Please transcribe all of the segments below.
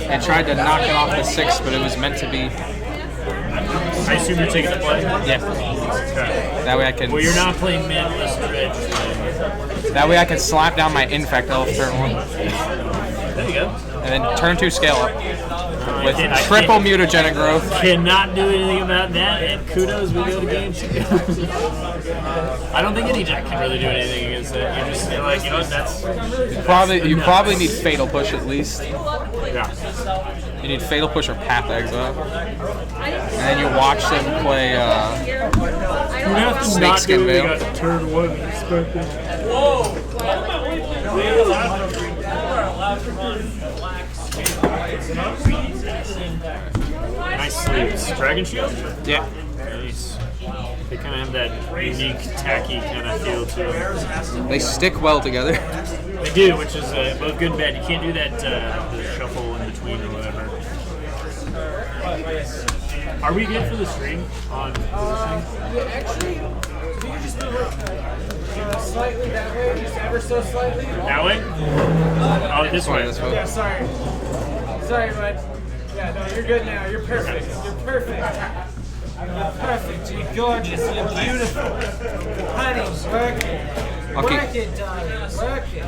I tried to knock it off the 6, but it was meant to be. I assume you're taking the play? Yeah. Okay. That way I can. Well, you're not playing manless Dredge. That way I can slap down my Infect Elf turn 1. There you go. And then turn 2 scale up. With triple mutagenic growth. Cannot do anything about that, and kudos, we go to game 2. I don't think any deck can really do anything against it. You're like, you know what, that's... You probably need Fatal Push at least. Yeah. You need Fatal Push or Path Exile. And then you watch them play Snakeskin Veil. Turn 1 expected. Nice sleeves. Dragon Shield? Yeah. Nice. They kind of have that unique, tacky kind of feel to them. They stick well together. They do, which is both good and bad. You can't do that the shuffle in between or whatever. Are we good for the stream on positioning? Actually, can you just move slightly that way, just ever so slightly? That way? Oh, this way. Yeah, sorry. Sorry, bud. Yeah, no, you're good now. You're perfect. You're perfect. You're perfect. You're gorgeous. You're beautiful. Honey, work it. Okay. Work it, darling. Work it.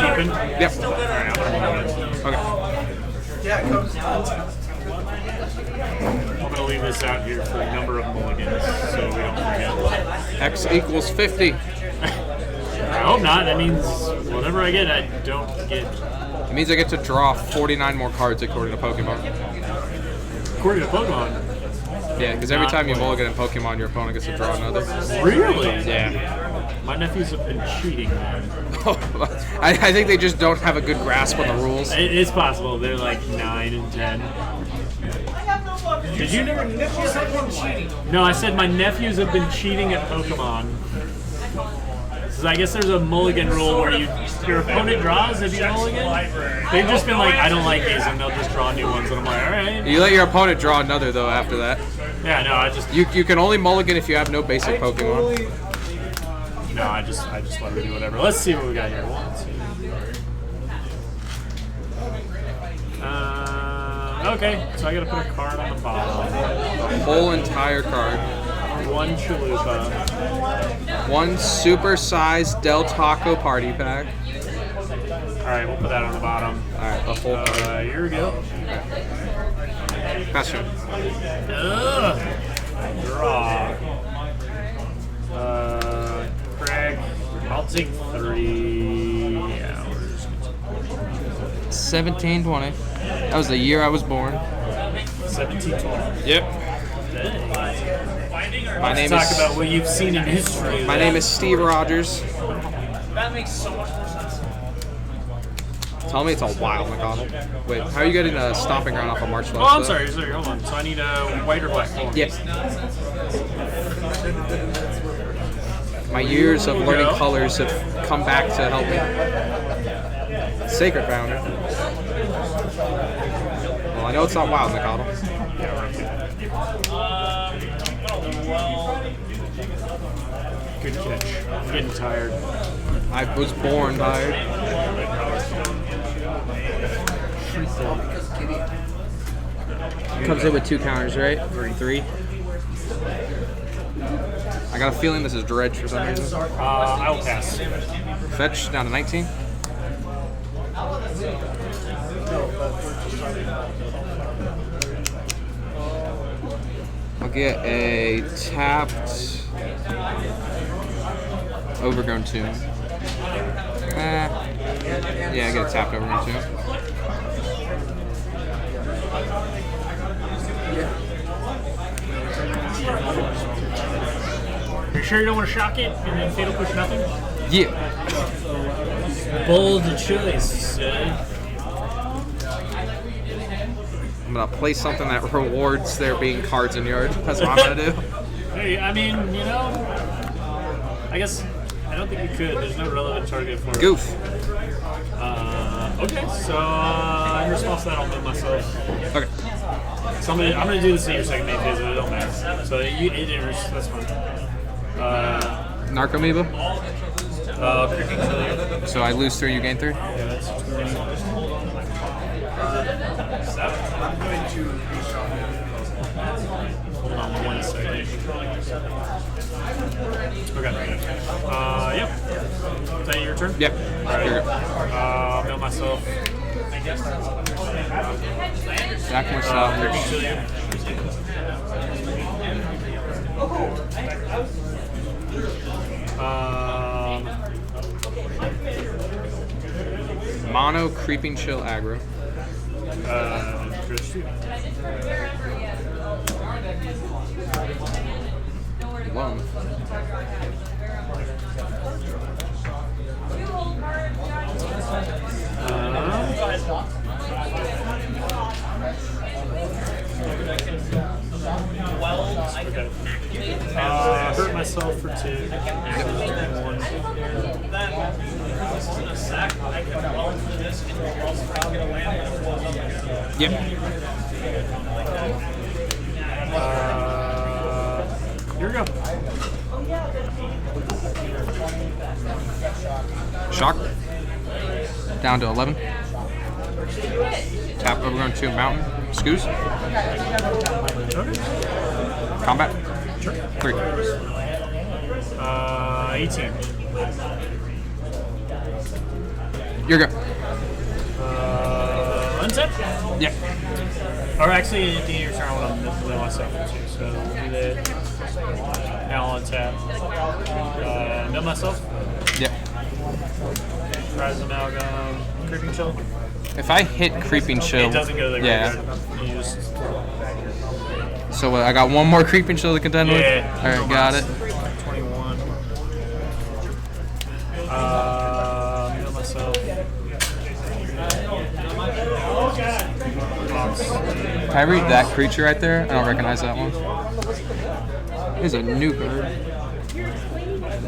Keeping? Yep. Alright, I'm gonna move it. Okay. I'm gonna leave this out here for a number of mulligans so we don't forget. X equals 50. I hope not. That means whatever I get, I don't get. It means I get to draw 49 more cards according to Pokemon. According to Pokemon. Yeah, because every time you mulligan in Pokemon, your opponent gets to draw another. Really? Yeah. My nephews have been cheating, man. I think they just don't have a good grasp on the rules. It's possible. They're like 9 and 10. Did you never? Nephews have been cheating. No, I said my nephews have been cheating at Pokemon. So I guess there's a mulligan rule where your opponent draws if you mulligan. They've just been like, I don't like these, and they'll just draw new ones, and I'm like, all right. You let your opponent draw another though after that. Yeah, no, I just. You can only mulligan if you have no basic Pokemon. No, I just let her do whatever. Let's see what we got here. 1, 2. Okay, so I gotta put a card on the bottom. Whole entire card. 1 Chalupa. 1 super-sized Del Taco party pack. Alright, we'll put that on the bottom. Alright, the whole card. Here we go. Pass turn. Draw. Craig, I'll take 3 hours. 1720. That was the year I was born. 1720. Yep. My name Let's talk is. about what you've seen in history. My name is Steve Rogers. That makes so much more sense. Tell me it's a wild McConnell. Wait, how are you getting a stomping ground off of March 12th? Oh, I'm sorry. Hold on. So I need a white or black. Hold on. Yes. My years of learning colors have come back to help me. Sacred Founder. Well, I know it's not wild McConnell. Good catch. I'm getting tired. I was born tired. Comes in with 2 counters, right? 3. I got a feeling this is Dredge for some reason. I will pass. Fetch down to 19. I'll get a tapped Overgrown Tomb. Yeah, I get a tapped Overgrown Tomb. Are you sure you don't want to shock it and then fatal push nothing? Yeah. Bold choice. I'm gonna play something that rewards there being cards in yard. That's what I'm gonna do. Hey, I mean, you know, I guess I don't think you could. There's no relevant target for it. Goof. Okay, so in response to that, I'll move myself. Okay. So I'm gonna do this in your second main phase, but it don't matter. So it enters. That's fine. Narcomoeba. Creeping Chill. So I lose 3, you gain 3? Yeah, that's 20. Hold on 1 second. Okay. Yep. Is that your turn? Yep. Alright. Mill myself. Back myself. Creeping Chill you. Mono Creeping Chill aggro. Dredge 2. One. Okay. Hurt myself for 2. Yep. Here we go. Shock. Down to 11. Tap overgrown 2 mountain. Scoos. Combat. Sure. 3. 18. You're good. Untap? Yep. Or actually, at the end of your turn, I want to mill myself for 2. So we'll do that. Now I'll untap. Mill myself. Yep. Rise Amalgam. Creeping Chill. If I hit Creeping Chill, It doesn't go to the yeah. graveyard. You just So I got 1 more Creeping Chill to contend with. Yeah. All right, got it. 21. Mill myself. Can I read that creature right there? I don't recognize that one. There's a new card.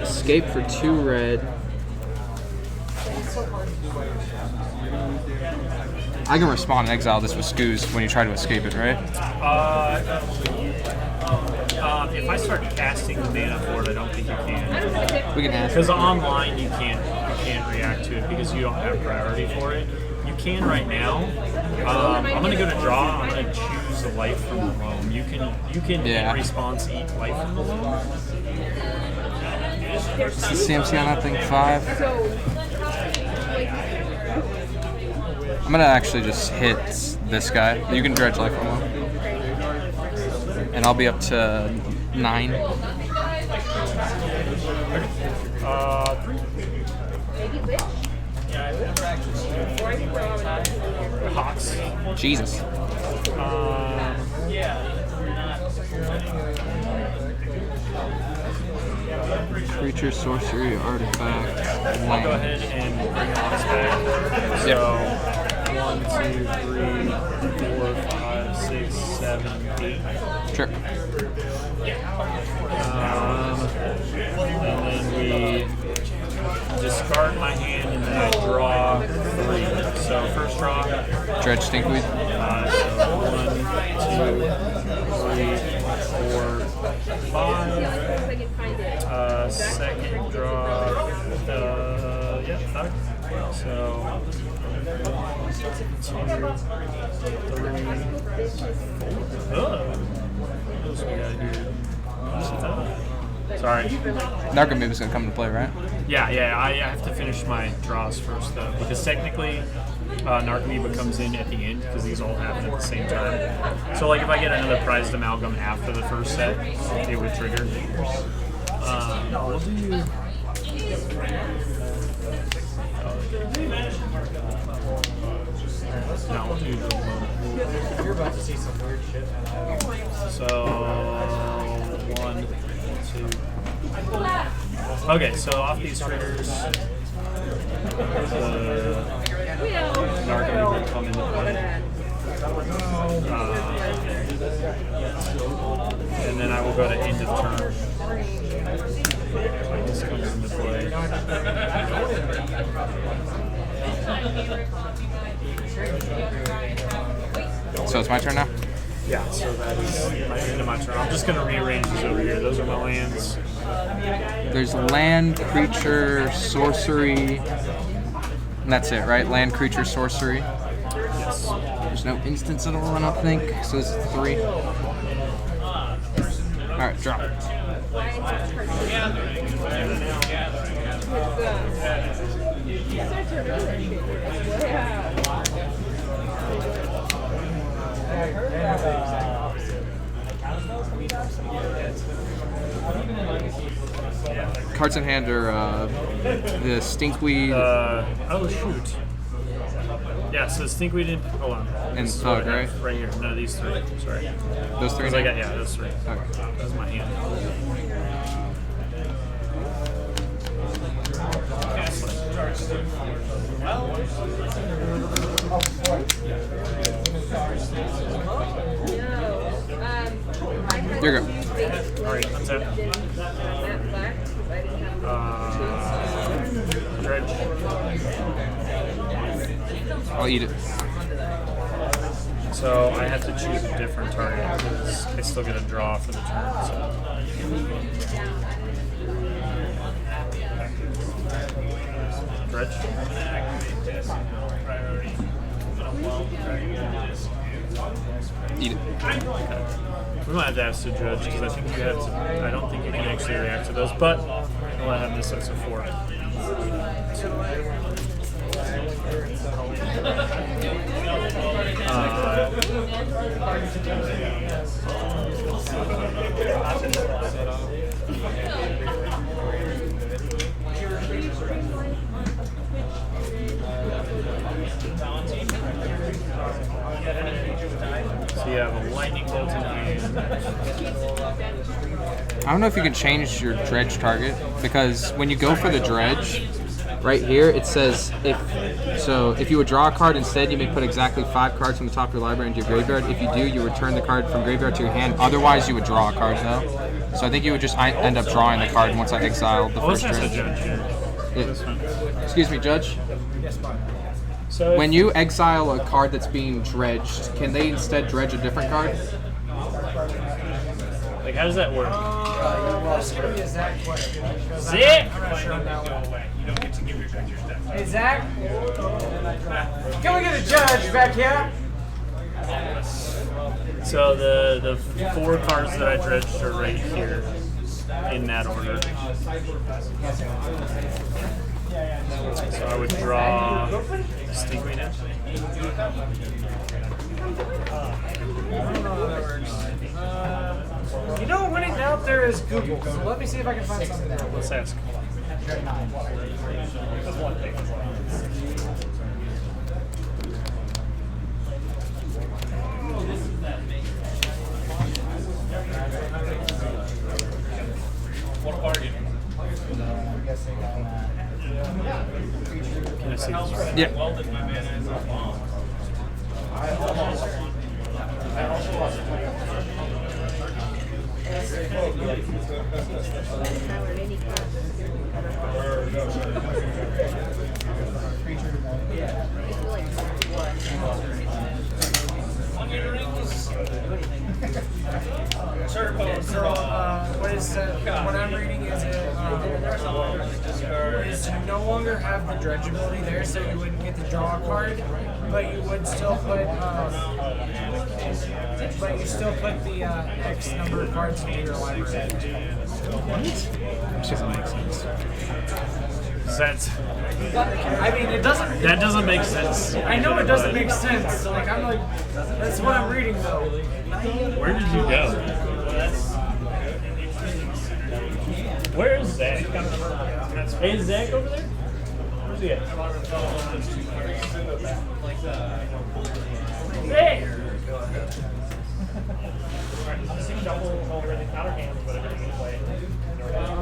Escape for 2 red. I can respond and exile this with Scoos when you try to escape it, right? If I start casting the mana for it, I don't think you can. We can ask. Because online you can't react to it because you don't have priority for it. You can right now. I'm gonna go to draw. I'm gonna choose a life from the loam. You can Yeah. in response eat life from the loam. What's the CMC on that thing? 5. I'm gonna actually just hit this guy. You can dredge life from him. And I'll be up to 9. 3. Hawks. Jesus. Creature, sorcery, artifact, I'll go ahead and bring Hawks back. So, 1, 2, 3, 4, 5, 6, 7, 8. Sure. And then we discard my hand and then I draw 3. So first draw. Dredge Stinkweed. So 1, 2, 3, 4, 5. Second draw. Yeah, 5. So 2, 3, 4. What else we got here? Sorry. Narcomoose is gonna come into play, right? Yeah, I have to finish my draws first though, because technically Narcomoeba comes in at the end because these all happen at the same time. So like if I get another prized amalgam after the first set, it would trigger. We'll do. No, we'll do the You're about to see some weird shit, man. So 1, 2. Okay, so off these triggers, the Narcomoeba will come into play. And then I will go to end of turn. This comes into play. So it's my turn now? Yeah, so that is my end of my turn. I'm just going to rearrange these over here. Those are my lands. There's land, creature, sorcery, and that's it, right? Land, creature, sorcery. Yes. There's no instants at all, I don't think. So it's 3. All right, drop. Cards in hand are the stinkweed Oh shoot. Yeah, so stinkweed and hold on. and thug, right? Right here. No, these 3. Sorry. Those 3. Because I got those 3. Okay. That's my hand. Here you go. Alright, that's it. Dredge. I'll eat it. So I have to choose a different target because I still get a draw for the turn. So. Dredge. Eat it. We might have to ask the judge because I think you have to. I don't think you can actually react to those, but I'll have this as a 4. So you have a lightning bolt in hand. I don't know if you can change your dredge target because when you go for the dredge, right here it says if you would draw a card instead, you may put exactly 5 cards from the top of your library into your graveyard. If you do, you return the card from graveyard to your hand. Otherwise, you would draw a card though. So I think you would just end up drawing the card once I exiled the Let's first ask the dredge. judge here. Yeah. Excuse me, Judge. So When you exile a card that's being dredged, can they instead dredge a different card? like, how does that work? That's gonna be a Zach question. because Zach! I'm not sure on that one. Hey Zach, can we get a judge back here? So the 4 cards that I dredged are right here in that order. So I would draw Stinkweed in. You know, when in doubt, there is Google. So let me see if I can find something there. Let's ask. Can I see this? Yeah. What I'm reading is you no longer have the dredge ability there, so you wouldn't get to draw a card, but you would still put the X number of cards into your library. Which doesn't make sense. I mean, it doesn't. That doesn't make sense. I know it doesn't make sense. Like I'm like, that's what I'm reading though. Where did you go? Where is Zach? Hey, is Zach over there? Where's he at? Hey!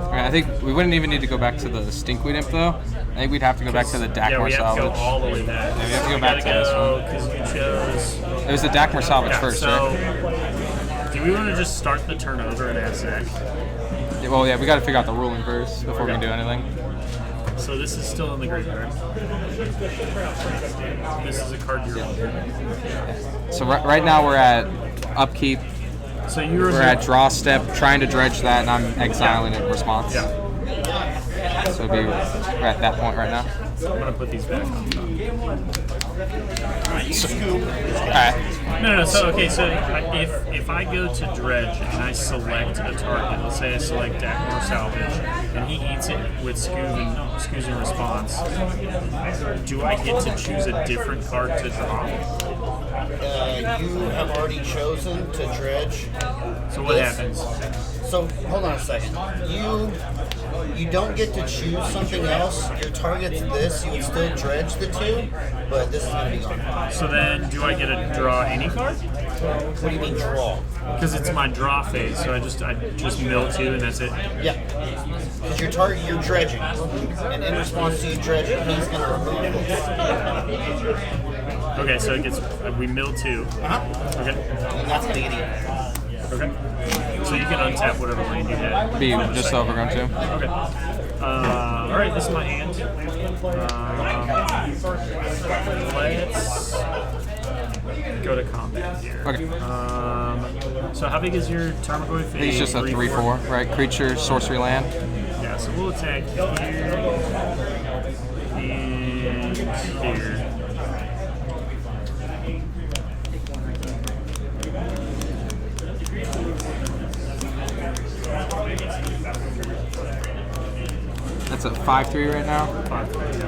Okay, I think we wouldn't even need to go back to the Stinkweed Imp though. I think we'd have to go back to the Yeah, Dakmor we have to go Salvage. all the way back. Yeah, we have to go back to this one. Because you chose. It was the Dakmor Salvage Yeah, first, so, right? do we want to just start the turn over and ask Zach? Yeah, well, yeah, we got to figure out the ruling first before we can do anything. So this is still in the graveyard. This is a card you're on. So right now we're at upkeep, So you were We're at draw step, trying to dredge that, and I'm exiling it in response. Yeah. So we're at that point right now. I'm gonna put these back on top. Alright. No. So okay. So if I go to dredge and I select a target, let's say I select Dak or Salvage, and he eats it with Scoos in response, do I get to choose a different card to draw? You have already chosen to dredge. So what happens? So hold on a second. You don't get to choose something else. Your target's this. You would still dredge the 2, but this is gonna be gone. So then, do I get to draw any card? What do you mean draw? Because it's my draw phase, so I just mill 2 and that's it. Yeah. Because your target, you're dredging, and in response to you dredging, he's gonna remove this. Okay, so it gets we mill 2. Uh-huh. Okay. And that's gonna get eaten. Okay. So you can untap whatever land you had. Be just overgrown too. Okay. All right, this is my hand. Let's go to combat here. Okay. So how big is your Tarmogoyf? He's just a 3/4, right? Creature, sorcery land. Yeah, so we'll attack here and here. That's a 5/3 right now. 5/3.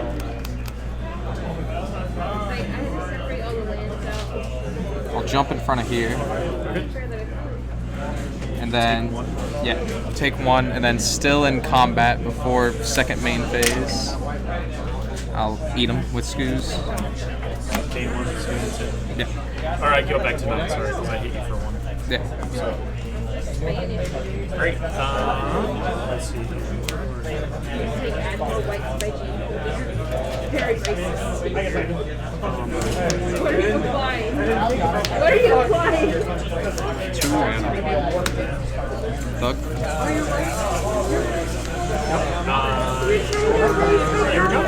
I'll jump in front of here. And then, yeah, take 1, and then still in combat before second main phase. I'll eat him with Scoos. Game 1 is going to. Yeah. All right, go back to 9, sorry, because I hit you for 1. Yeah. Great. Let's see. Very racist. What are you applying? What are you applying? 2 mana. Thug. Here we go.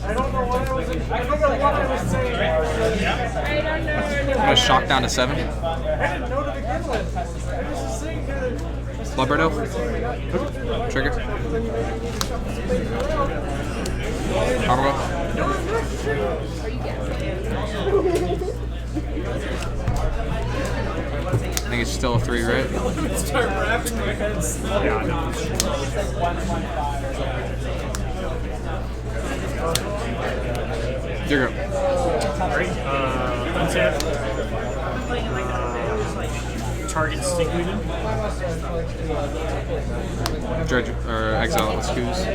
I don't know what I was saying. I don't know. I'm gonna shock down to 7. I didn't know to begin with. I was just saying that. Bloodbird Elf. Trigger. Tarmogoyf. I think it's still a 3, right? Start wrapping my heads. Yeah, I know. You're good. Great. Untap. Target Stinkweed. Dredge or exile with Scoos. The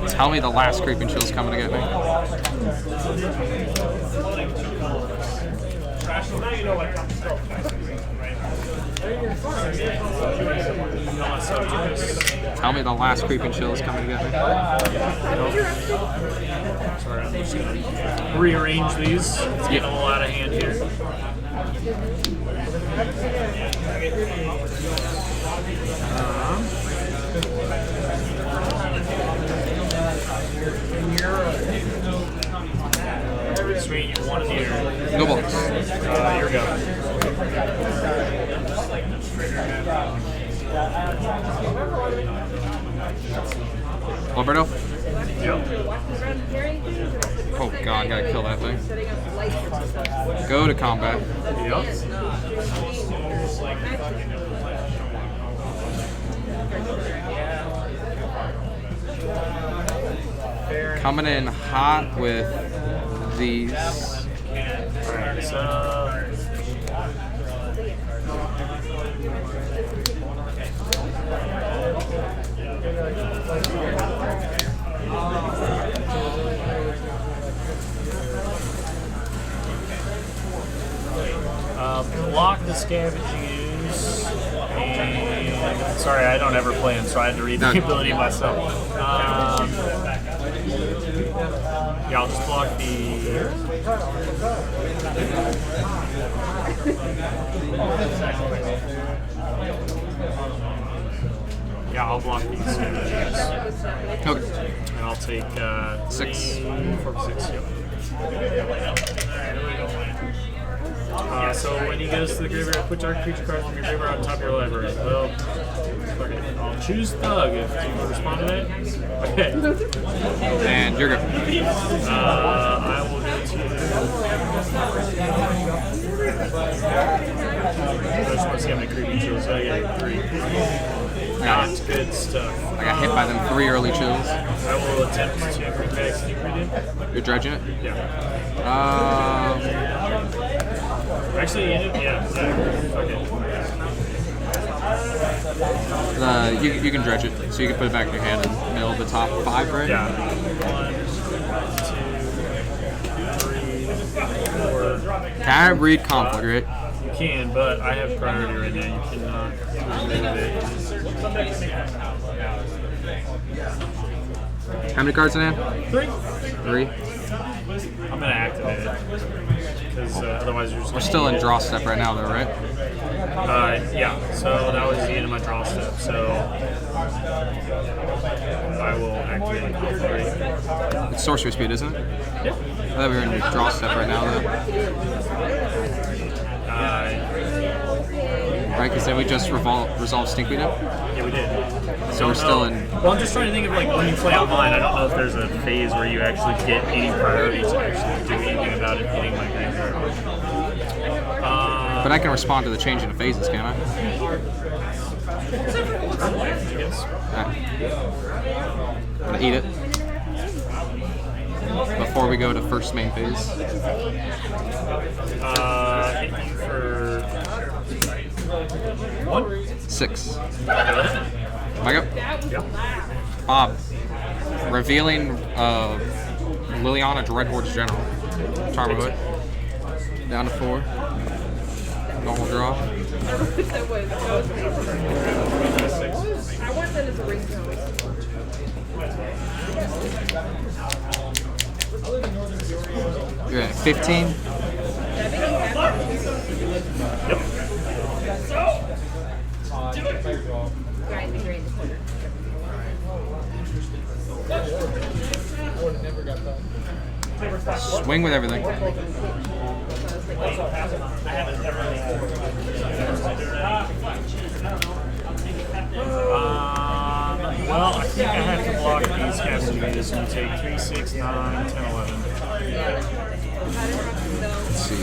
8. Tell me the last creeping chill's coming to get me. Tell me the last creeping chill is coming to get me. Sorry, I'm just gonna rearrange these. It's getting a little out of hand here. Sweet, you want here. No bullets. Here we go. Alberto? Yep. Oh god, gotta kill that thing. Go to combat. Yep. Coming in hot with these. Alright, so block the scavenging ooze, and sorry, I don't ever play them, so I had to read the ability myself. Yeah, I'll just block the. Yeah, I'll block these scavenging ooze. Okay. And I'll take 6. 4, 6. Yep. So when he goes to the graveyard, put target creature card from your graveyard on top of your library. Well, fuck it. I'll choose Thug if you respond to that. Okay. And you're good. I will go to. I just want to see how many creepy chills I get. 3. Not good stuff. I got hit by them 3 early chills. I will attempt to bring back Sneak Redeem. You're dredging it? Yeah. Actually, yeah. Fuck it. You can dredge it, so you can put it back in your hand and mill the top 5, right? Yeah. 1, 2, 3, 4. Can I read conflict, right? You can, but I have priority right now. You cannot remove it. How many cards in hand? 3. 3. I'm gonna activate it because otherwise you're just. We're still in draw step right now, though, right? Yeah. So that was the end of my draw step. So I will activate it. It's sorcery speed, isn't it? Yeah. I thought we were in draw step right now, though. Right, because then we just resolve Stink Weed up. Yeah, we did. So we're still in. Well, I'm just trying to think of like when you play online. I don't know if there's a phase where you actually get any priority to actually do anything about it hitting my graveyard. But I can respond to the change in the phases, can I? Yes. Alright. I'm gonna eat it before we go to first main phase. Hit you for 1. 6. Back up. Yep. Bob. Revealing Liliana Dreadhorde's General. Charm Hood. Down to 4. Normal draw. I want that as a ringtone. You're at 15. Yep. Guy in the green corner. Swing with everything. Well, I think I have to block these casters and take 3, 6, 9, 10, 11. Let's see.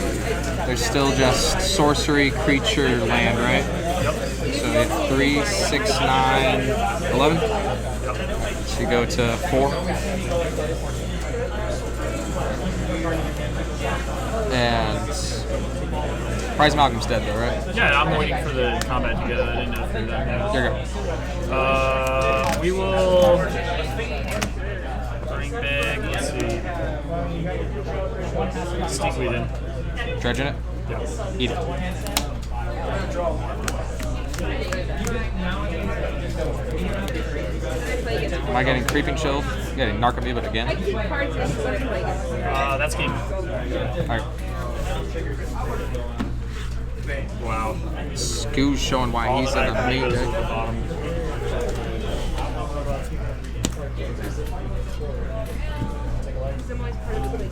There's still just sorcery, creature, land, right? Yep. So you have 3, 6, 9, 11. So you go to 4. And Prize Malcolm's dead though, right? Yeah, I'm waiting for the combat to go. I didn't know if you're done yet. Here you go. We will bring back, let's see, Stink Weed in. Dredging it? Yeah. Eat it. Am I getting Creeping Shield? Getting Narcomoeba I again? keep cards in when I play this. That's game. Alright. Wow. Scoo's showing why he's in the main goes to the deck. bottom. I'm always part of the play.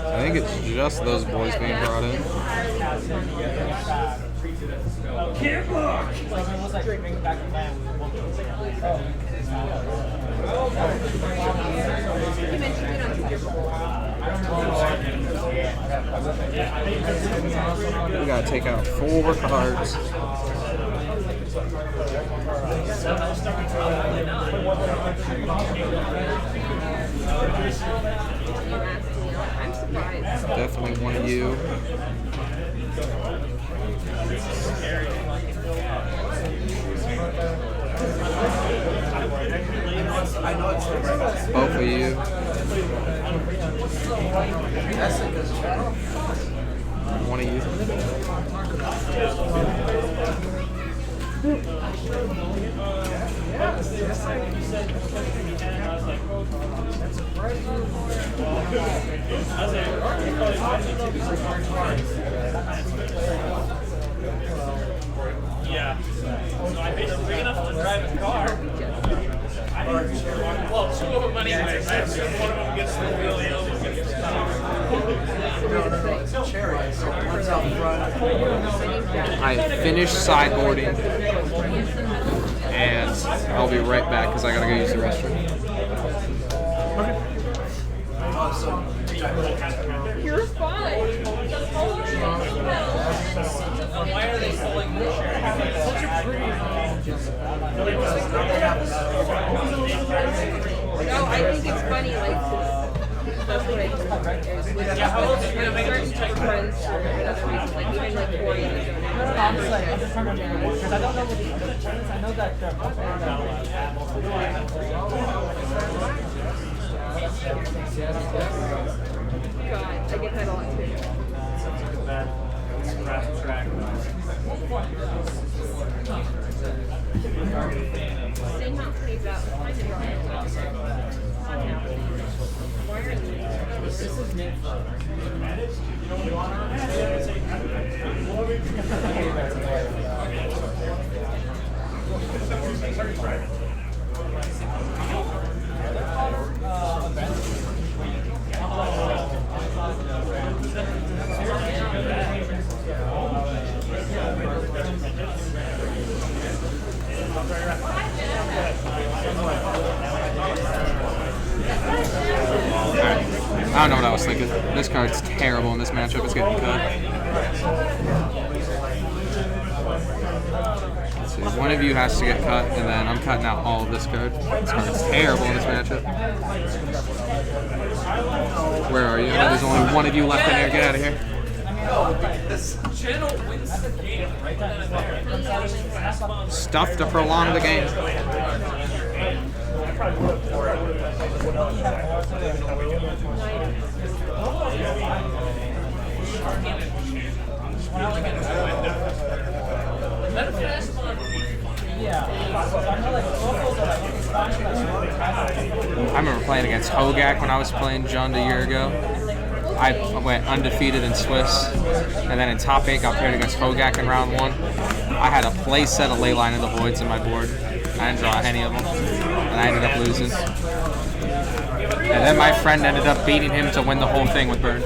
I think it's just those boys being brought in. You mentioned it on Twitter. We gotta take out 4 cards. I'm surprised. Definitely one of you. Both of you. One of you. Yeah. So I made them big enough to drive a car. Well, two of them anyways. I assume one of them gets the wheel, the other one gets the I finished sideboarding, and I'll be right back because I gotta go use the restroom. You're fine. Why are they selling the cherry? Such a pretty. No, I think it's funny, like, 'cause that's what I do. With certain type of friends for another reason, like even like 4 years ago now. God, I get that a lot too. Same house plays out. Find a drawing. Why are you? This is Nick. I don't know what I was thinking. This card's terrible in this matchup. It's getting cut. Let's see. One of you has to get cut, and then I'm cutting out all of this card. This card's terrible in this matchup. Where are you? Oh, there's only one of you left in here. Get out of here. This channel wins the game. Stuff to prolong the game. I remember playing against Hogak when I was playing Jund a year ago. I went undefeated in Swiss, and then in top 8 got paired against Hogak in round 1. I had a play set of Leyline of the Voids in my board. I didn't draw any of them, and I ended up losing. And then my friend ended up beating him to win the whole thing with Burn.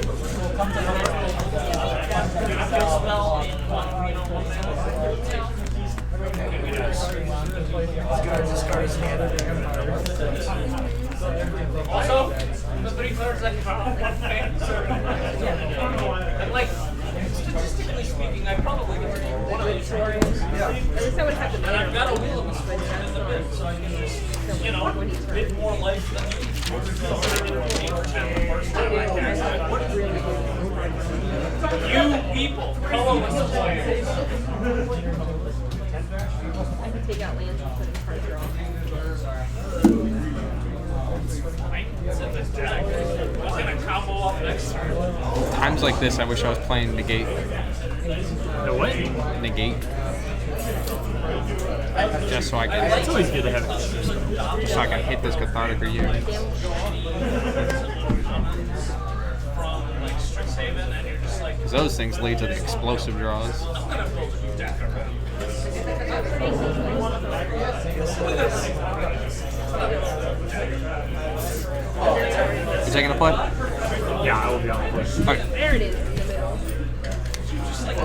Also, the 3 cards that come out and like, statistically speaking, I probably get to name one of these cards. At least I would have to. And I've got a wheel of a switch in the bin, so I can just, you know, bid more life than you. I didn't pay for 10 the first time I cast it. What you people, fellow players. I could take out lands and put in card draw. Set this deck. What's gonna combo off next turn? Times like this, I wish I was playing Negate. The what? Negate. Just so I can. It's always good to have it. Just so I can hit this Cathartic or you. From like Strixhaven, and you're just like, Because those things lead to the explosive draws. I'm gonna build a new deck around You taking a play? Yeah, I will be on the push. Okay. There it is in the middle. Just like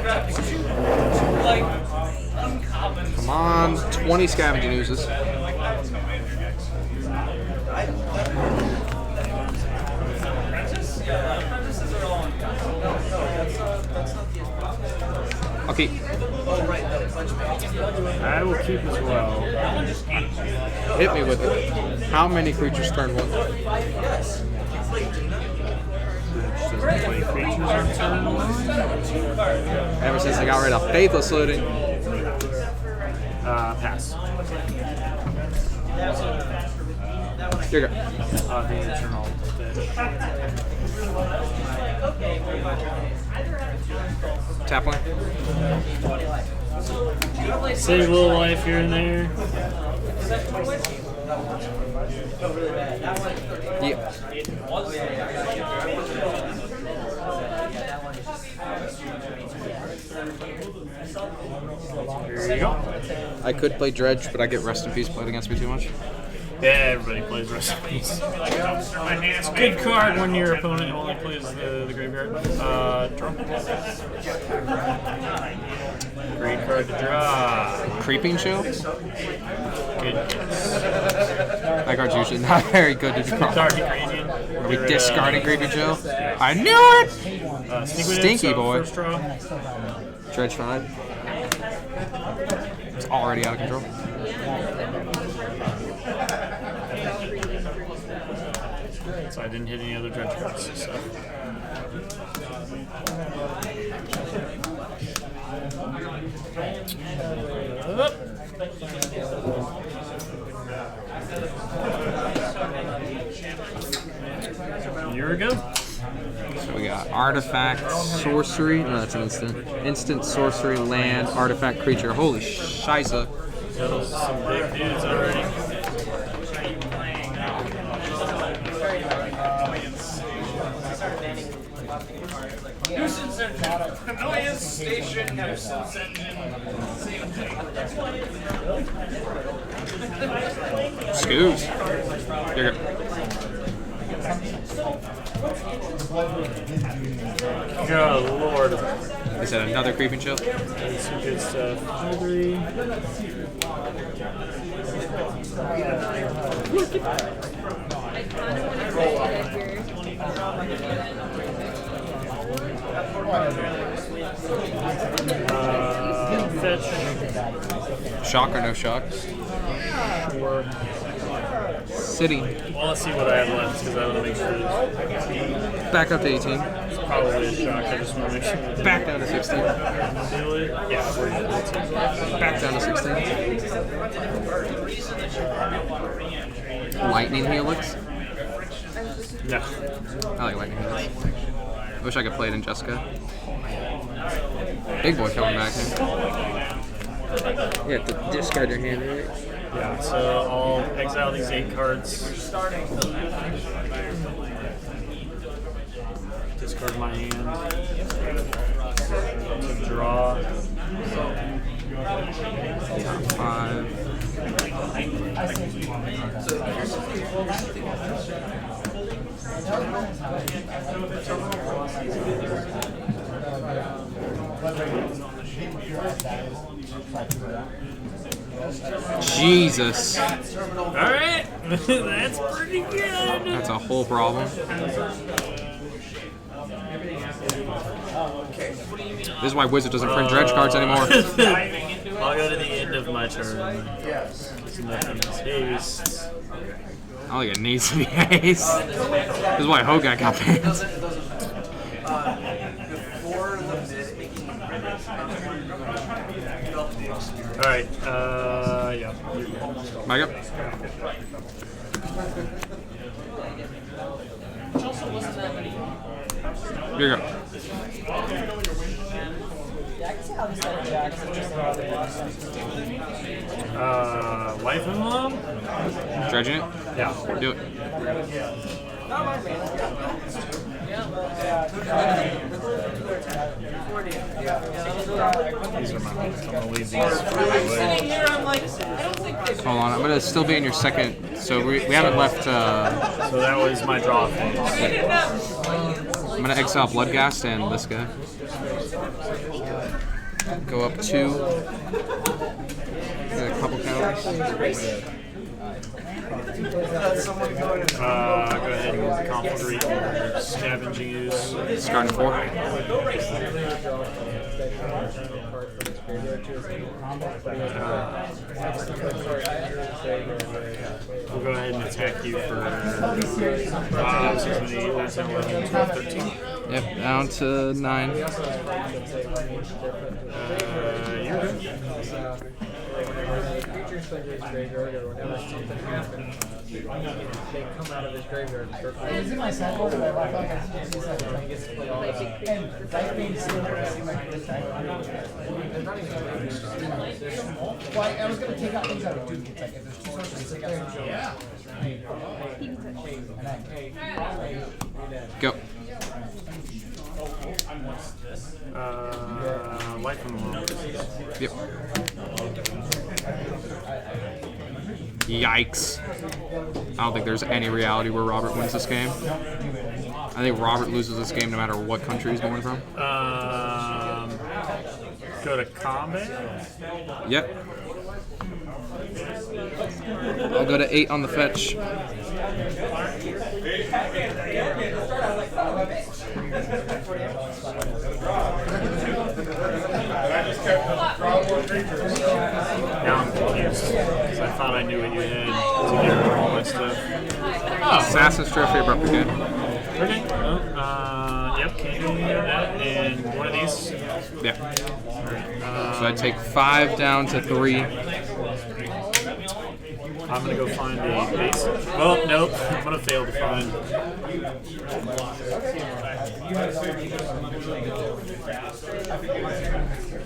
uncommon. Come on, 20 scavenging oozes. Apprentice? Yeah, apprentices are all uncommon. That's not the Okay. I will keep as well. Hit me with it. How many creatures turn 1? Doesn't play creatures on turn 1. Ever since I got rid of Faithless Looting. Pass. Here you go. The Eternal Fish. Tap one. Save a little life here and there. Yeah. There you go. I could play Dredge, but I get Rest in Peace played against me too much. Yeah, everybody plays recipes. It's a good card when your opponent only plays the graveyard. Draw. Great card to draw. Creeping Chill? Good guess. That card's usually not very good to draw. Dark Ingredient. Are we discarding Creeping Chill? I knew it! Stinky boy. First draw. Dredge 5. It's already out of control. So I didn't hit any other dredge cards. So. Here we go. So we got Artifact, Sorcery. No, that's an instant. Instant, Sorcery, Land, Artifact, Creature. Holy shiza. Those are some big dudes already. Nuisance engine. Annoyance station. Nuisance engine. Scoos. Here you go. Good lord. Is that another Creeping Chill? That's some good stuff. 3. I kind of want to play that here. Fetch. Shock or no shock? Sure. City. Well, let's see what I have left because I want to make sure it's Back up to 18. probably a shock. I just want to make sure. Back down to 16. Yeah, we're good. Back down to 16. Lightning Helix. No. I like Lightning Helix. I wish I could play it in Jessica. Big boy coming back here. You have to discard your hand, right? Yeah, so I'll exile these 8 cards. Discard my hand. To draw. Top 5. Jesus. Alright, that's pretty good. That's a whole problem. This is why Wizard doesn't print Dredge cards anymore. I'll go to the end of my turn. Nothing is haste. I don't think it needs to be haste. This is why Hogak got banned. Alright, yeah. Back up. Here you go. Life Emblem? Dredging it? Yeah. Do it. These are my ones. I'm gonna leave these. Hold on, I'm gonna still be in your second. So we haven't left. So that was my draw phase. I'm gonna exile Bloodghast and this guy. Go up 2. Got a couple counters. Go ahead and complete your scavenging use. Discarding 4. We'll go ahead and attack you for 5, 6, 7, 8, 9, 10, 11, 12, 13. Yep, down to 9. You're good. Is it my sideboard or my left? I can see sideboard. I get to play all that. And that means well, I was gonna take out things out of Duke. It's like if there's 2 sources, take out some. Yeah. Go. Light from the World. Yep. Yikes. I don't think there's any reality where Robert wins this game. I think Robert loses this game no matter what country he's born from. Go to combat. Yep. I'll go to 8 on the fetch. Now I'm confused because I thought I knew what you had to get rid of all that stuff. Oh, Assassin's Trophy abrupt again. okay. Yep, can you do that? And one of these? Yeah. So I take 5 down to 3. I'm gonna go find a base. Well, nope. I'm gonna fail to find.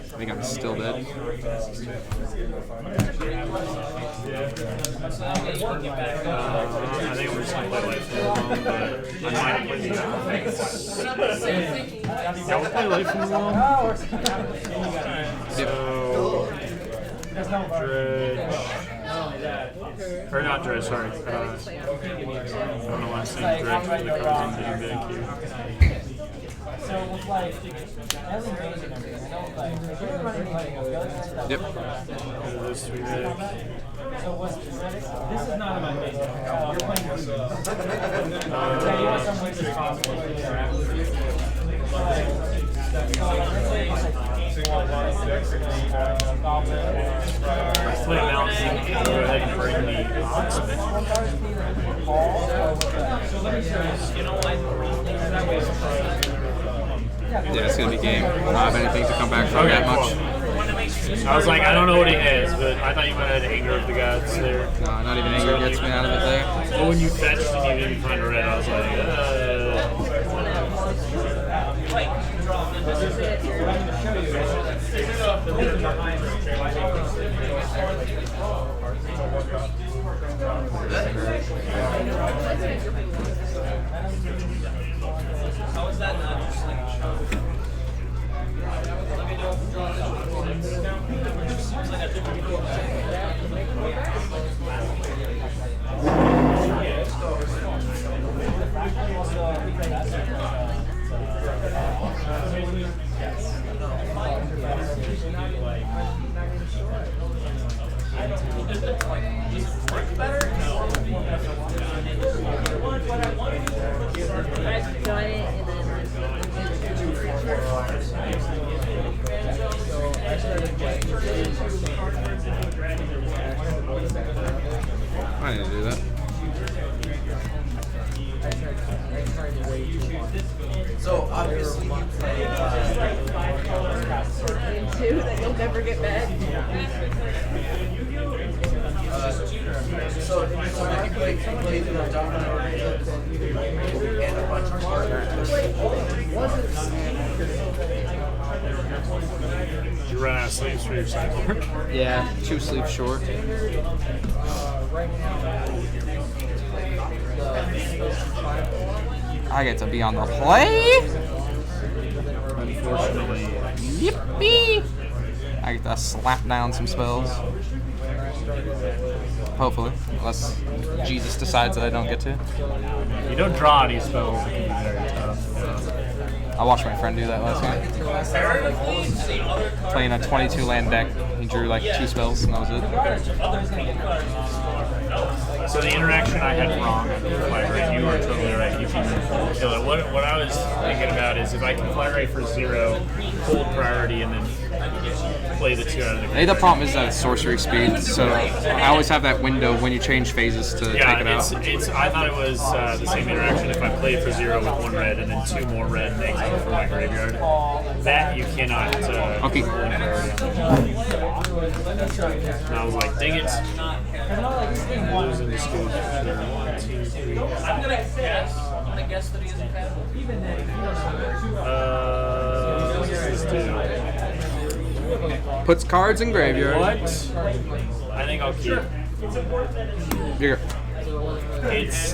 I think I'm still dead. I think I'm just gonna play Life from the World, but I might play the Y'all wanna play Life from the World? So, Dredge. Or not Dredge, sorry. I don't know why I'm saying Dredge for the cards I'm getting back here. So with like Ellie Rose and everything, I know like you're running anything. Yep. This we have. So what's this is not about base. You're playing this. So you want some ways as possible to interact with you. Let's play Mountain. Go ahead and bring the Oxman. Yeah, it's gonna be game. I don't have anything to come back from that much. I was like, I don't know what he has, but I thought you might have had Anger of the Gods there. No, not even anger gets me out of it there. Well, when you fetched and you didn't find a red, I was like, How is that not just like I've done it and then I didn't do that. so obviously you play and 2 that you'll never get back. so when you play the dominant and a bunch of cards. did you run out of sleeves for your sideboard? Yeah, 2 sleeves short. I get to be on the play. Unfortunately, Yippee! I get to slap down some spells. Hopefully, unless Jesus decides that I don't get to. you don't draw any spells, it can be very tough. I watched my friend do that last game. Playing a 22 land deck, he drew like 2 spells and that was it. So the interaction I had wrong, flag rate, you are totally right. You can kill it. What I was thinking about is if I can flag rate for 0, hold priority, and then play the 2 out of the I think the problem is that it's sorcery speed, so I always have that window when you change phases to take it out. I thought it was the same interaction if I played for 0 with 1 red and then 2 more red and exile for my graveyard. That you cannot Okay. hold priority on. And I was like, dang it. I'm losing the scoop. 1, 2, 3. I'm gonna guess that he isn't compatible. What does this do? Puts cards in graveyard. What? I think I'll keep. Here. It's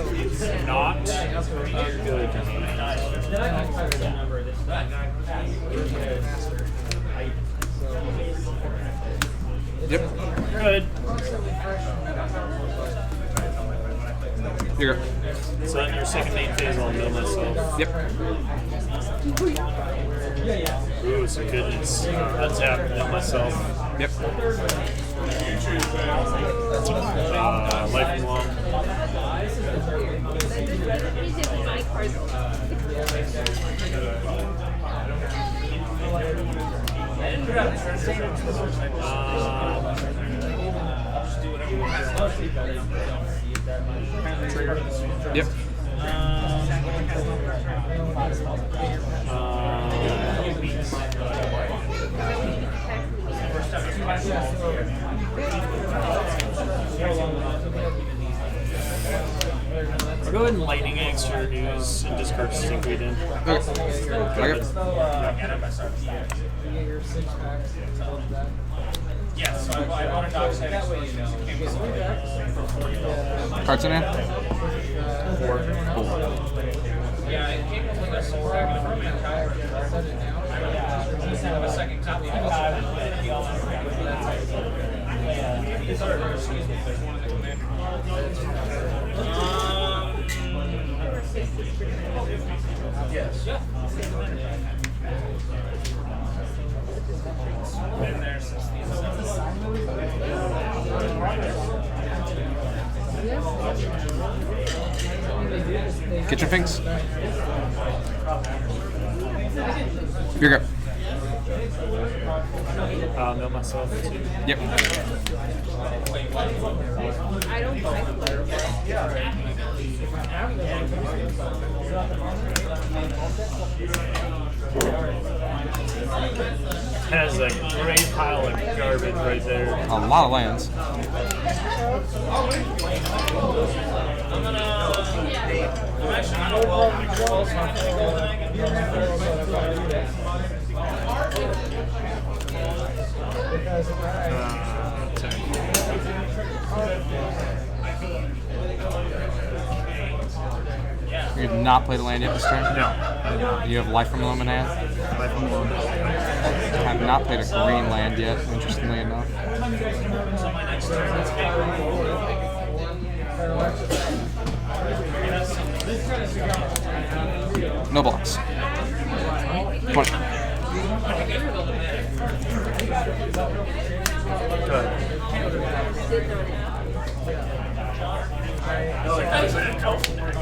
not good. Yep. Good. Here you go. So in your second main phase, I'll mill myself. Yep. Ooh, so good. It's untap, mill myself. Yep. Life and long. He's just my cards. Yep. I'll go ahead and lightning eggs your news and discard Stinkweed in. Okay. Okay. Yes, so I want to dock that way, you know. Cards in hand? Yeah, it came up with a second a second copy. Yes. Been there since the Kitchen Finks? Here you go. Mill myself too. Yep. I don't like Has a great pile of garbage right there. A lot of lands. You did not play the land yet this turn? No. You have Life from Loam in hand? Life and long. I have not played a green land yet, interestingly enough. No blocks. 20. Good.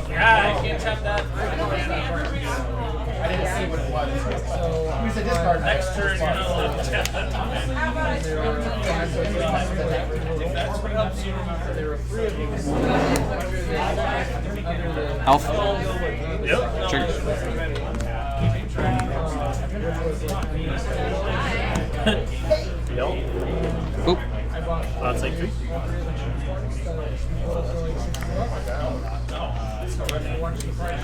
Yeah, I can't tap that. I didn't see what it was. So, use the discard. Next turn, you're not allowed to tap that. There were 3 of you. Elf. Yep. Trigger. Yep. Boop. Take 3.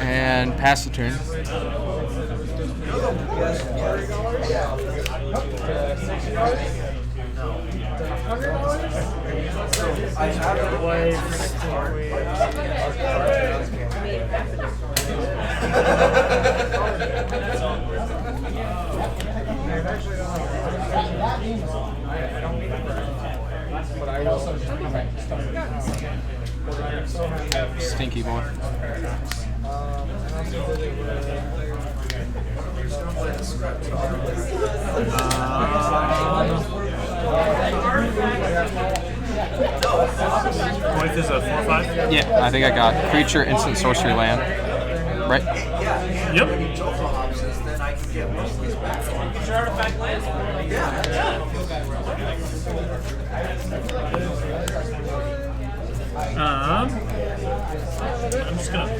And pass the turn. Stinky boy. Voice is a 4/5? Yeah, I think I got creature, instant, sorcery, land. Right? Yep. Artifact land? I'm just gonna.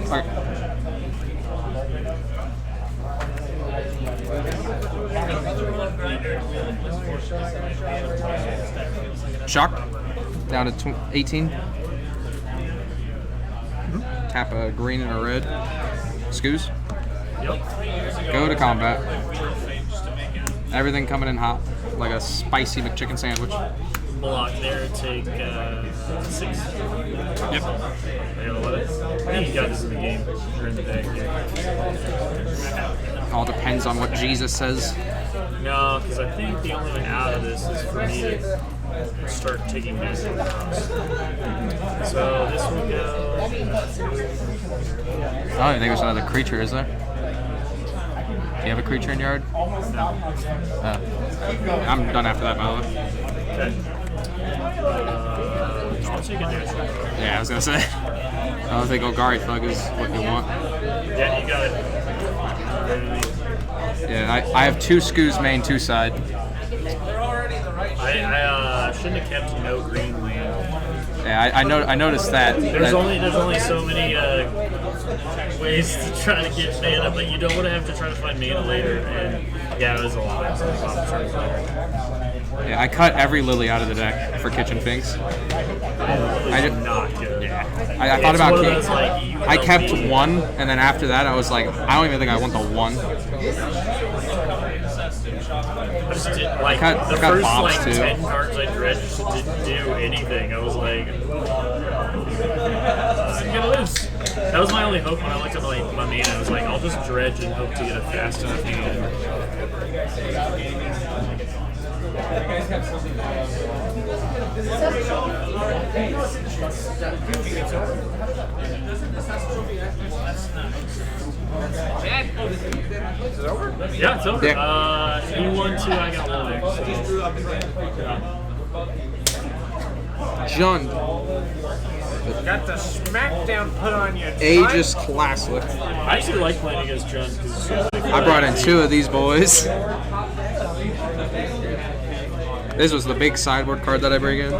Okay. Shock. Down to 18. Tap a green and a red. Scoos. Yep. Go to combat. Everything coming in hot, like a spicy McChicken sandwich. block there, take 6. Yep. I got 11. I think you got this in the game or in the deck here. All depends on what Jesus says. No, because I think the only way out of this is for me to start taking massive drops. So this will go. I don't even think there's another creature, is there? Do you have a creature in your yard? No. I'm done after that, by the way. Okay. I'll take a natural. Yeah, I was gonna say. I don't think Ogari Thug is what you want. Yeah, you got it. Yeah, I have 2 Skoos main, 2 side. I shouldn't have kept no green land. Yeah, I noticed that. There's only so many ways to try to get mana, but you don't want to have to try to find mana later. And yeah, it was a lot. Yeah, I cut every Lily out of the deck for Kitchen Finks. I did Not good. Yeah. I thought It's about one of keep. those, like, you I don't kept need- 1, and then after that, I was like, I don't even think I want the 1. I just did, like, I the got first bombs, like too. 10 cards I dredged didn't do anything. I was like, I'm gonna lose. That was my only hope when I looked at my mana. I was like, I'll just dredge and hope to get a fast enough hand. Is it over? Yeah, it's over. Yeah. You won 2, I got 1. So. John, Got the smackdown put on you. Aegis Classic. I actually like playing against Jun because I brought in 2 of these boys. This was the big sideboard card that I bring in.